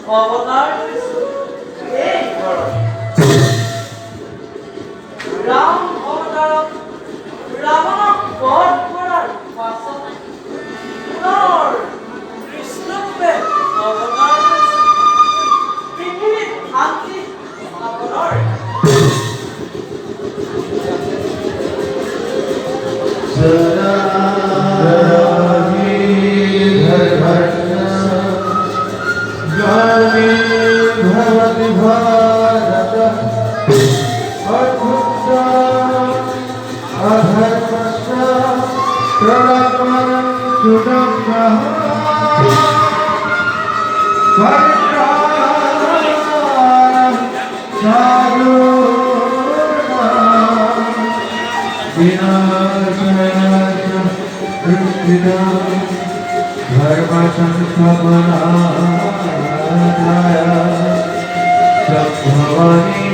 অবতার এই ঘৰত ৰাম অৱতাৰত ৰাৱণক বধ কৰাৰ পাছত পুনৰ কৃষ্ণৰূপে অৱতাৰ লৈছে পৃথিৱীত শান্তি স্থাপনৰ धर्म संस्थापनाय संभवामि